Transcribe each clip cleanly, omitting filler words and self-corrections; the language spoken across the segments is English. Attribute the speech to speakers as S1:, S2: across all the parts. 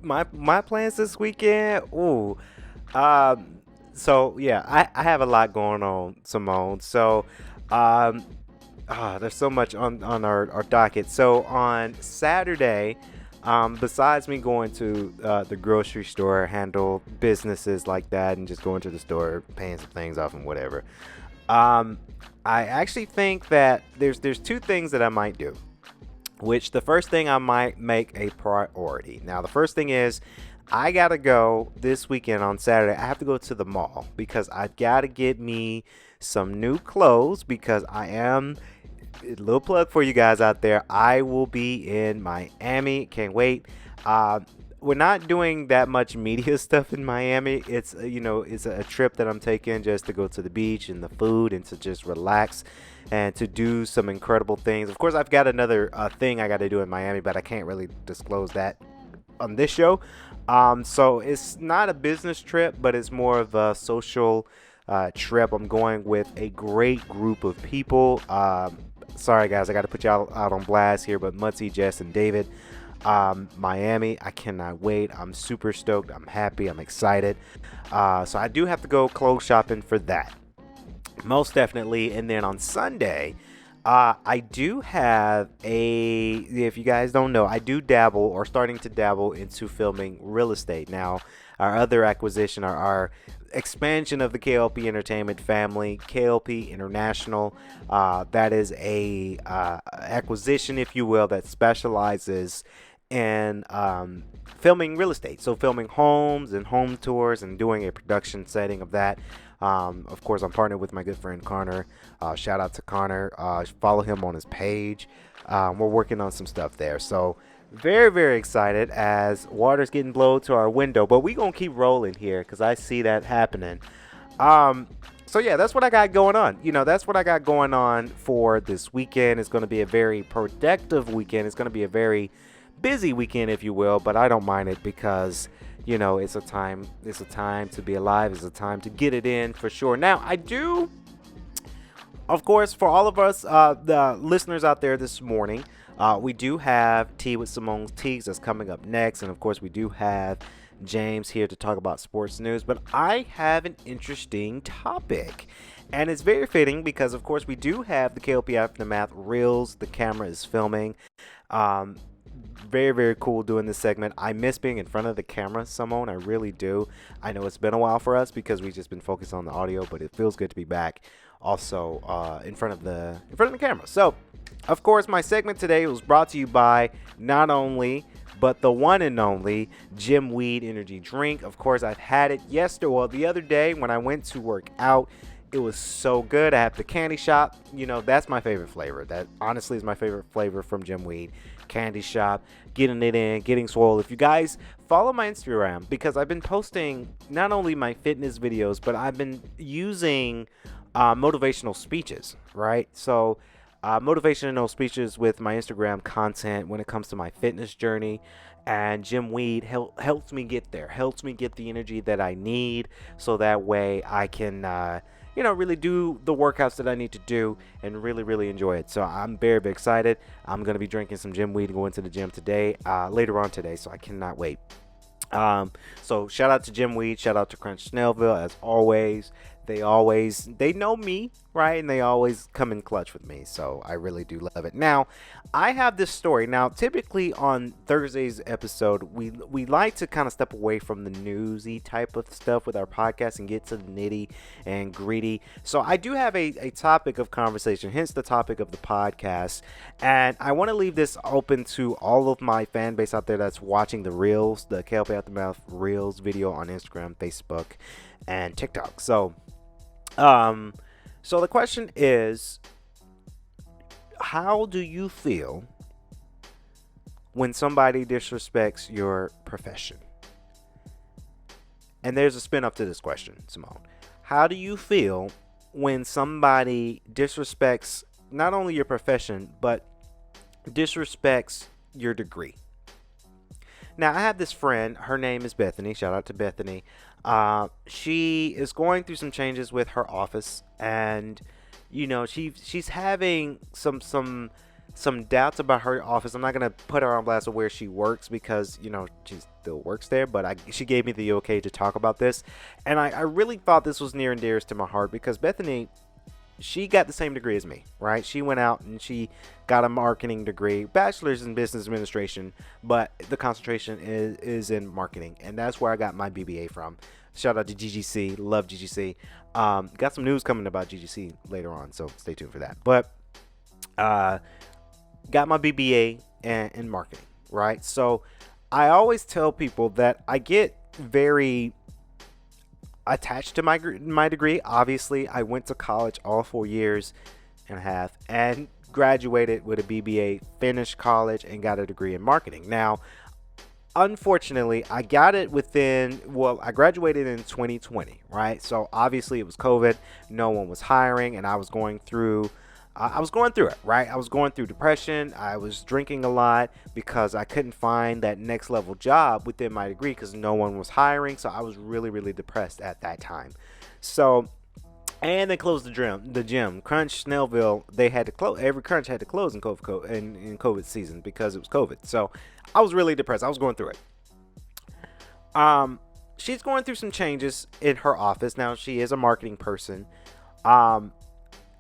S1: My plans this weekend. Ooh. Um. So yeah, I have a lot going on, Simone. So, um, there's so much on our docket. So on Saturday, besides me going to the grocery store, handle businesses like that, and just going to the store, paying some things off and whatever. Um, I actually think that there's two things that I might do. Which the first thing I might make a priority. Now the first thing is I gotta go this weekend on Saturday. I have to go to the mall because I've gotta get me some new clothes because I am a little plug for you guys out there. I will be in Miami. Can't wait. Uh, we're not doing that much media stuff in Miami. It's it's a trip that I'm taking just to go to the beach and the food and to just relax and to do some incredible things. Of course, I've got another thing I got to do in Miami, but I can't really disclose that on this show. So it's not a business trip, but it's more of a social trip. I'm going with a great group of people. Sorry, guys, I got to put you out on blast here, but Mutzi, Jess, and David, Miami, I cannot wait. I'm super stoked. I'm happy. I'm excited. So I do have to go clothes shopping for that. Most definitely. And then on Sunday, I do have if you guys don't know, I do dabble or starting to dabble into filming real estate. Now, our other acquisition, our expansion of the K.L.P. Entertainment family, K.L.P. International, that is a acquisition, if you will, that specializes in filming real estate. So filming homes and home tours and doing a production setting of that. Of course, I'm partnered with my good friend Connor. Shout out to Connor. Follow him on his page. We're working on some stuff there. So very, very excited as water's getting blown to our window. But we going to keep rolling here because I see that happening. So yeah, that's what I got going on. That's what I got going on for this weekend. It's going to be a very productive weekend. It's going to be a very busy weekend, if you will, but I don't mind it because it's a time to be alive. It's a time to get it in for sure. Now I do, of course, for all of us the listeners out there this morning, we do have Tea with Simone's Teas that's coming up next, and of course we do have James here to talk about sports news. But I have an interesting topic, and it's very fitting because of course we do have the KLP Aftermath reels. The camera is filming. Very, very cool doing this segment. I miss being in front of the camera, Simone. I really do. I know it's been a while for us because we've just been focused on the audio, but it feels good to be back also in front of the camera. So, of course, my segment today was brought to you by not only but the one and only Jim Weed Energy Drink. Of course, I've had it the other day when I went to work out. It was so good. I have the candy shop. That's my favorite flavor. That honestly is my favorite flavor from Jim Weed. Candy shop, getting it in, getting swole. If you guys follow my Instagram, because I've been posting not only my fitness videos, but I've been using motivational speeches, right? So motivational speeches with my Instagram content when it comes to my fitness journey. And Jim Weed helps me get there, helps me get the energy that I need so that way I can really do the workouts that I need to do and really, really enjoy it. So I'm very, very excited. I'm going to be drinking some Jim Weed and going to the gym today, later on today, so I cannot wait. So shout out to Jim Weed, shout out to Crunch Snellville, as always. They know me, right? And they always come in clutch with me. So I really do love it. Now, I have this story. Now, typically on Thursday's episode, we like to kind of step away from the newsy type of stuff with our podcast and get to the nitty and gritty. So I do have a topic of conversation, hence the topic of the podcast. And I want to leave this open to all of my fan base out there that's watching the Reels, the K.L.P. Aftermath Reels video on Instagram, Facebook, and TikTok. So the question is, how do you feel when somebody disrespects your profession? And there's a spin up to this question, Simone. How do you feel when somebody disrespects not only your profession, but disrespects your degree? Now, I have this friend. Her name is Bethany. Shout out to Bethany. She is going through some changes with her office, and she's having some some doubts about her office. I'm not gonna put her on blast of where she works because she still works there. But she gave me the okay to talk about this, and I really thought this was near and dearest to my heart because Bethany, she got the same degree as me, right? She went out and she got a marketing degree, bachelor's in business administration, but the concentration is in marketing, and that's where I got my BBA from. Shout out to GGC, love GGC. Got some news coming about GGC later on, so stay tuned for that. But got my BBA in marketing, right? So I always tell people that I get very attached to my degree. Obviously, I went to college all 4 years and a half and graduated with a BBA, finished college, and got a degree in marketing. Now, unfortunately, I got it I graduated in 2020, right? So obviously it was COVID, no one was hiring, and I was going through it, right? I was going through depression. I was drinking a lot because I couldn't find that next level job within my degree because no one was hiring. So I was really, really depressed at that time. So, and they closed the gym. Crunch, Snellville, they had to close. Every Crunch had to close in COVID season because it was COVID. So I was really depressed. I was going through it. She's going through some changes in her office. Now she is a marketing person.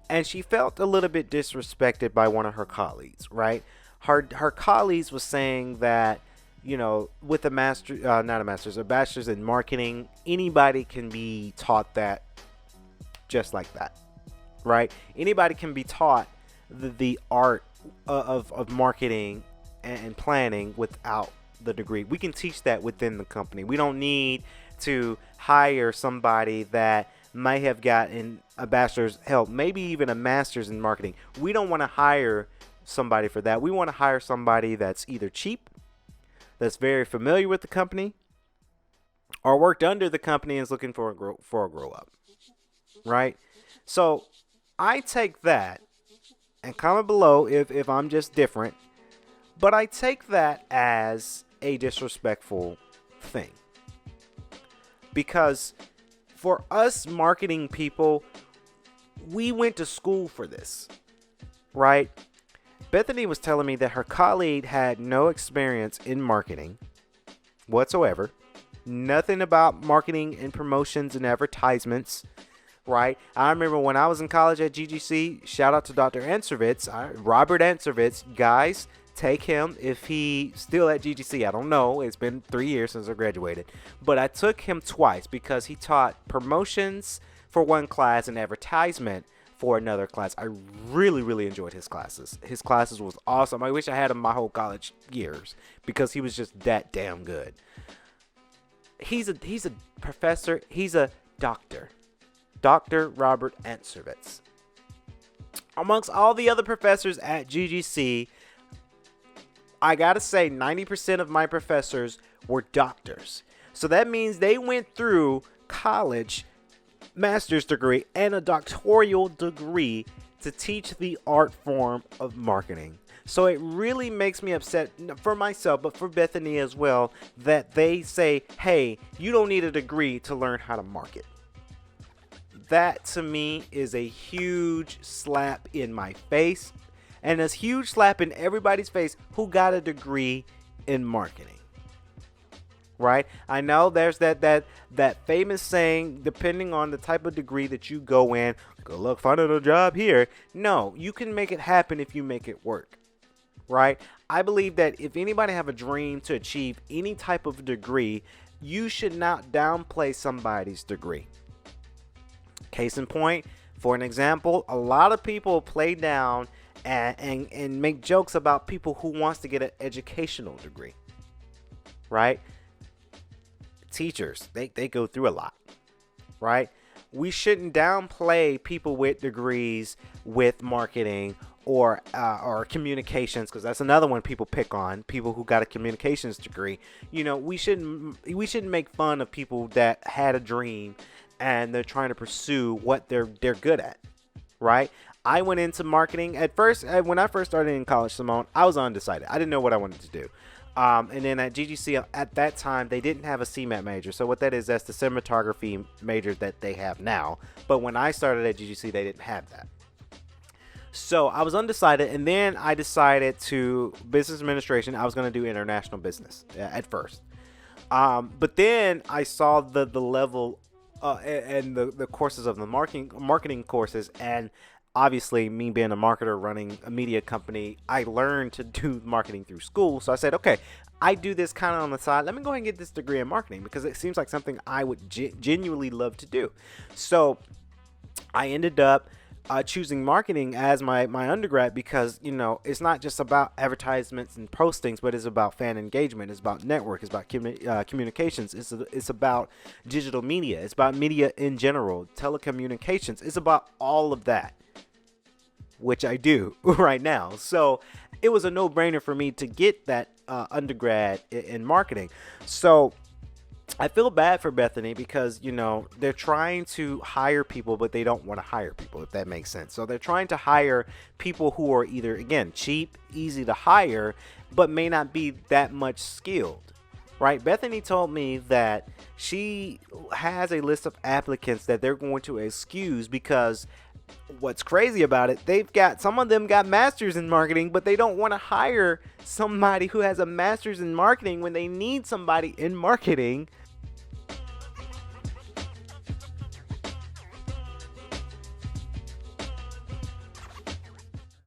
S1: And she felt a little bit disrespected by one of her colleagues, right? Her colleagues was saying that, with a bachelor's in marketing, anybody can be taught that just like that, right? Anybody can be taught the art of marketing and planning without the degree. We can teach that within the company. We don't need to hire somebody that might have gotten a bachelor's, hell, maybe even a master's in marketing. We don't want to hire somebody for that. We want to hire somebody that's either cheap, that's very familiar with the company, or worked under the company and is looking for a grow up, right? So I take that, and comment below if I'm just different, but I take that as a disrespectful thing. Because for us marketing people, we went to school for this, right? Bethany was telling me that her colleague had no experience in marketing whatsoever. Nothing about marketing and promotions and advertisements, right? I remember when I was in college at GGC, shout out to Dr. Ansevitz, Robert Ansevitz. Guys, take him if he's still at GGC. I don't know. It's been 3 years since I graduated. But I took him twice because he taught promotions for one class and advertisement for another class. I really, really enjoyed his classes. His classes was awesome. I wish I had him my whole college years because he was just that damn good. He's a professor. He's a doctor. Dr. Robert Ansevitz. Amongst all the other professors at GGC, I gotta say 90% of my professors were doctors. So that means they went through college, master's degree, and a doctoral degree to teach the art form of marketing. So it really makes me upset for myself, but for Bethany as well, that they say, hey, you don't need a degree to learn how to market. That to me is a huge slap in my face. And a huge slap in everybody's face who got a degree in marketing, right? I know there's that famous saying, depending on the type of degree that you go in, good luck finding a job here. No, you can make it happen if you make it work, right? I believe that if anybody have a dream to achieve any type of degree, you should not downplay somebody's degree. Case in point, for an example, a lot of people play down and make jokes about people who wants to get an educational degree, right? Teachers, they go through a lot, right? We shouldn't downplay people with degrees with marketing or communications, because that's another one people pick on, people who got a communications degree. We shouldn't make fun of people that had a dream and they're trying to pursue what they're good at, right? I went into marketing at first. When I first started in college, Simone, I was undecided. I didn't know what I wanted to do. And then at GGC at that time, they didn't have a CMAT major. So what that is, that's the cinematography major that they have now. But when I started at GGC, they didn't have that. So I was undecided, and then I decided to business administration. I was going to do international business at first. But then I saw the level and the courses of the marketing courses, and obviously me being a marketer running a media company, I learned to do marketing through school. So I said, okay, I do this kind of on the side. Let me go ahead and get this degree in marketing because it seems like something I would genuinely love to do. So I ended up choosing marketing as my undergrad because, it's not just about advertisements and postings, but it's about fan engagement. It's about network. It's about communications. It's about digital media. It's about media in general, telecommunications. It's about all of that, which I do right now. So it was a no-brainer for me to get that undergrad in marketing. So I feel bad for Bethany because, they're trying to hire people, but they don't want to hire people, if that makes sense. So they're trying to hire people who are either, again, cheap, easy to hire, but may not be that much skilled, right? Bethany told me that she has a list of applicants that they're going to excuse because what's crazy about it, some of them got masters in marketing, but they don't want to hire somebody who has a master's in marketing when they need somebody in marketing